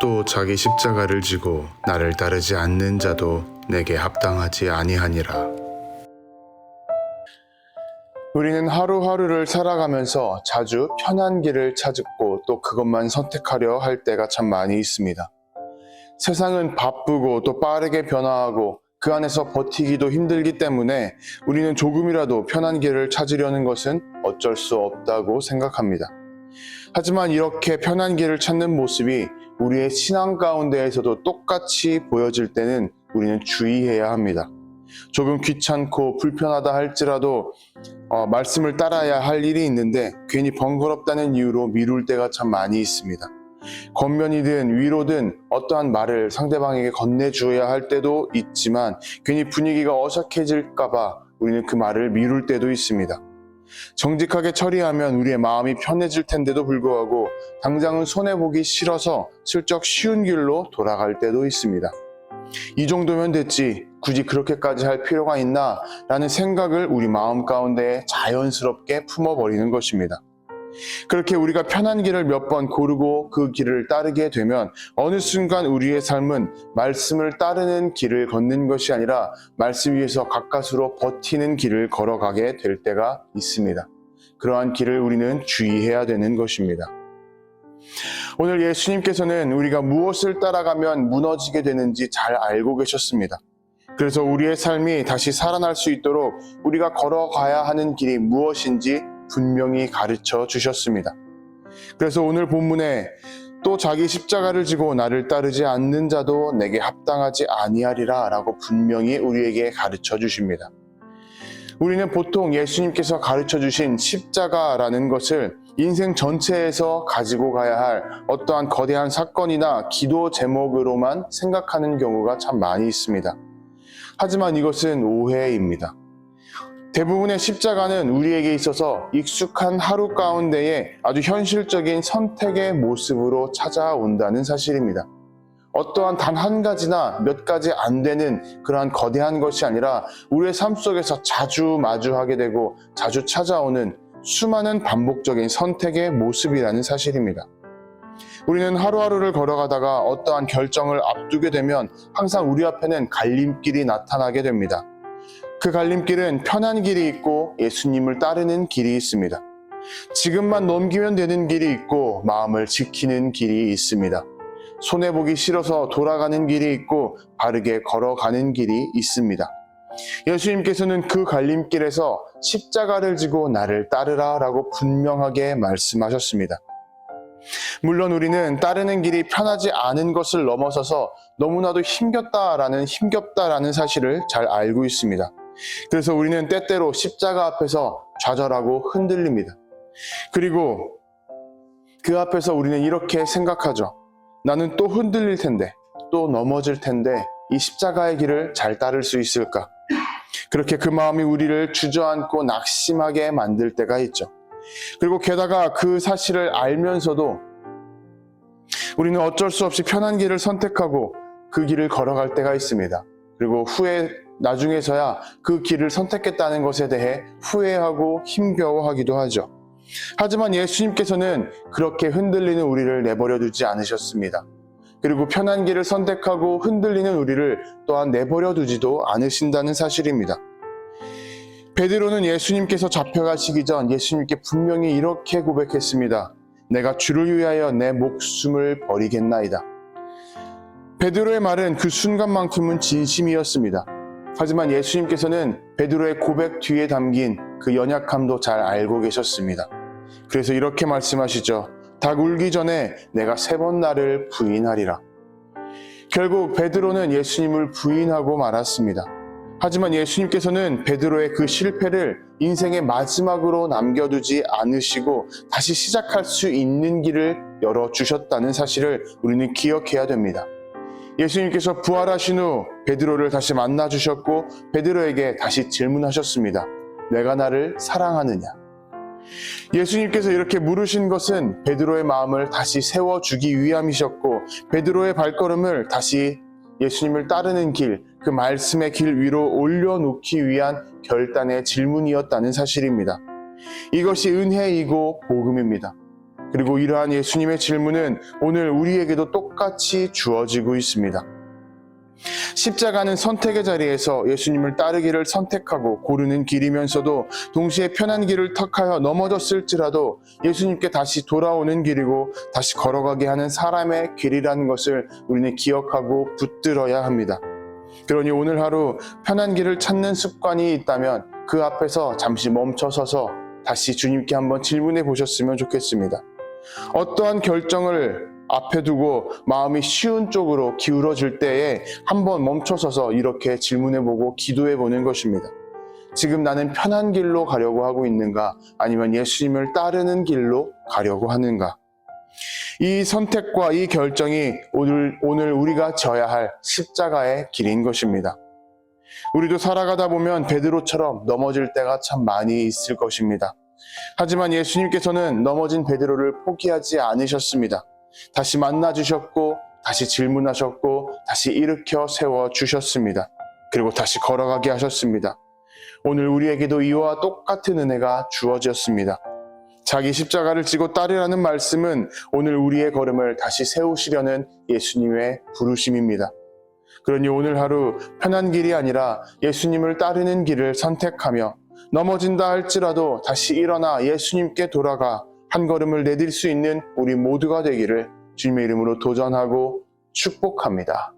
또 자기 십자가를 지고 나를 따르지 않는 자도 내게 합당하지 아니하니라. 우리는 하루하루를 살아가면서 자주 편한 길을 찾고 또 그것만 선택하려 할 때가 참 많이 있습니다. 세상은 바쁘고 또 빠르게 변화하고 그 안에서 버티기도 힘들기 때문에 우리는 조금이라도 편한 길을 찾으려는 것은 어쩔 수 없다고 생각합니다. 하지만 이렇게 편한 길을 찾는 모습이 우리의 신앙 가운데에서도 똑같이 보여질 때는 우리는 주의해야 합니다. 조금 귀찮고 불편하다 할지라도 말씀을 따라야 할 일이 있는데 괜히 번거롭다는 이유로 미룰 때가 참 많이 있습니다. 겉면이든 위로든 어떠한 말을 상대방에게 건네주어야 할 때도 있지만 괜히 분위기가 어색해질까봐 우리는 그 말을 미룰 때도 있습니다. 정직하게 처리하면 우리의 마음이 편해질 텐데도 불구하고 당장은 손해보기 싫어서 슬쩍 쉬운 길로 돌아갈 때도 있습니다. 이 정도면 됐지 굳이 그렇게까지 할 필요가 있나 라는 생각을 우리 마음 가운데 자연스럽게 품어버리는 것입니다. 그렇게 우리가 편한 길을 몇 번 고르고 그 길을 따르게 되면 어느 순간 우리의 삶은 말씀을 따르는 길을 걷는 것이 아니라 말씀 위에서 가까스로 버티는 길을 걸어가게 될 때가 있습니다. 그러한 길을 우리는 주의해야 되는 것입니다. 오늘 예수님께서는 우리가 무엇을 따라가면 무너지게 되는지 잘 알고 계셨습니다. 그래서 우리의 삶이 다시 살아날 수 있도록 우리가 걸어가야 하는 길이 무엇인지 분명히 가르쳐 주셨습니다. 그래서 오늘 본문에 또 자기 십자가를 지고 나를 따르지 않는 자도 내게 합당하지 아니하리라 라고 분명히 우리에게 가르쳐 주십니다. 우리는 보통 예수님께서 가르쳐 주신 십자가라는 것을 인생 전체에서 가지고 가야 할 어떠한 거대한 사건이나 기도 제목으로만 생각하는 경우가 참 많이 있습니다. 하지만 이것은 오해입니다. 대부분의 십자가는 우리에게 있어서 익숙한 하루 가운데에 아주 현실적인 선택의 모습으로 찾아온다는 사실입니다. 어떠한 단 한 가지나 몇 가지 안 되는 그러한 거대한 것이 아니라 우리의 삶 속에서 자주 마주하게 되고 자주 찾아오는 수많은 반복적인 선택의 모습이라는 사실입니다. 우리는 하루하루를 걸어가다가 어떠한 결정을 앞두게 되면 항상 우리 앞에는 갈림길이 나타나게 됩니다. 그 갈림길은 편한 길이 있고 예수님을 따르는 길이 있습니다. 지금만 넘기면 되는 길이 있고 마음을 지키는 길이 있습니다. 손해보기 싫어서 돌아가는 길이 있고 바르게 걸어가는 길이 있습니다. 예수님께서는 그 갈림길에서 십자가를 지고 나를 따르라 라고 분명하게 말씀하셨습니다. 물론 우리는 따르는 길이 편하지 않은 것을 넘어서서 너무나도 힘겹다라는 사실을 잘 알고 있습니다. 그래서 우리는 때때로 십자가 앞에서 좌절하고 흔들립니다. 그리고 그 앞에서 우리는 이렇게 생각하죠. 나는 또 흔들릴 텐데, 또 넘어질 텐데 이 십자가의 길을 잘 따를 수 있을까? 그렇게 그 마음이 우리를 주저앉고 낙심하게 만들 때가 있죠. 그리고 게다가 그 사실을 알면서도 우리는 어쩔 수 없이 편한 길을 선택하고 그 길을 걸어갈 때가 있습니다. 그리고 나중에서야 그 길을 선택했다는 것에 대해 후회하고 힘겨워하기도 하죠. 하지만 예수님께서는 그렇게 흔들리는 우리를 내버려 두지 않으셨습니다. 그리고 편한 길을 선택하고 흔들리는 우리를 또한 내버려 두지도 않으신다는 사실입니다. 베드로는 예수님께서 잡혀가시기 전 예수님께 분명히 이렇게 고백했습니다. 내가 주를 위하여 내 목숨을 버리겠나이다. 베드로의 말은 그 순간만큼은 진심이었습니다. 하지만 예수님께서는 베드로의 고백 뒤에 담긴 그 연약함도 잘 알고 계셨습니다. 그래서 이렇게 말씀하시죠. 닭 울기 전에 내가 3번 나를 부인하리라. 결국 베드로는 예수님을 부인하고 말았습니다. 하지만 예수님께서는 베드로의 그 실패를 인생의 마지막으로 남겨두지 않으시고 다시 시작할 수 있는 길을 열어주셨다는 사실을 우리는 기억해야 됩니다. 예수님께서 부활하신 후 베드로를 다시 만나주셨고 베드로에게 다시 질문하셨습니다. 내가 나를 사랑하느냐? 예수님께서 이렇게 물으신 것은 베드로의 마음을 다시 세워주기 위함이셨고 베드로의 발걸음을 다시 예수님을 따르는 길, 그 말씀의 길 위로 올려놓기 위한 결단의 질문이었다는 사실입니다. 이것이 은혜이고 복음입니다. 그리고 이러한 예수님의 질문은 오늘 우리에게도 똑같이 주어지고 있습니다. 십자가는 선택의 자리에서 예수님을 따르기를 선택하고 고르는 길이면서도 동시에 편한 길을 택하여 넘어졌을지라도 예수님께 다시 돌아오는 길이고 다시 걸어가게 하는 사람의 길이라는 것을 우리는 기억하고 붙들어야 합니다. 그러니 오늘 하루 편한 길을 찾는 습관이 있다면 그 앞에서 잠시 멈춰서서 다시 주님께 한번 질문해 보셨으면 좋겠습니다. 어떠한 결정을 앞에 두고 마음이 쉬운 쪽으로 기울어질 때에 한번 멈춰서서 이렇게 질문해보고 기도해보는 것입니다. 지금 나는 편한 길로 가려고 하고 있는가? 아니면 예수님을 따르는 길로 가려고 하는가? 이 선택과 이 결정이 오늘 우리가 져야 할 십자가의 길인 것입니다. 우리도 살아가다 보면 베드로처럼 넘어질 때가 참 많이 있을 것입니다. 하지만 예수님께서는 넘어진 베드로를 포기하지 않으셨습니다. 다시 만나주셨고 다시 질문하셨고 다시 일으켜 세워주셨습니다. 그리고 다시 걸어가게 하셨습니다. 오늘 우리에게도 이와 똑같은 은혜가 주어졌습니다. 자기 십자가를 지고 따르라는 말씀은 오늘 우리의 걸음을 다시 세우시려는 예수님의 부르심입니다. 그러니 오늘 하루 편한 길이 아니라 예수님을 따르는 길을 선택하며 넘어진다 할지라도 다시 일어나 예수님께 돌아가 한 걸음을 내딜 수 있는 우리 모두가 되기를 주님의 이름으로 도전하고 축복합니다.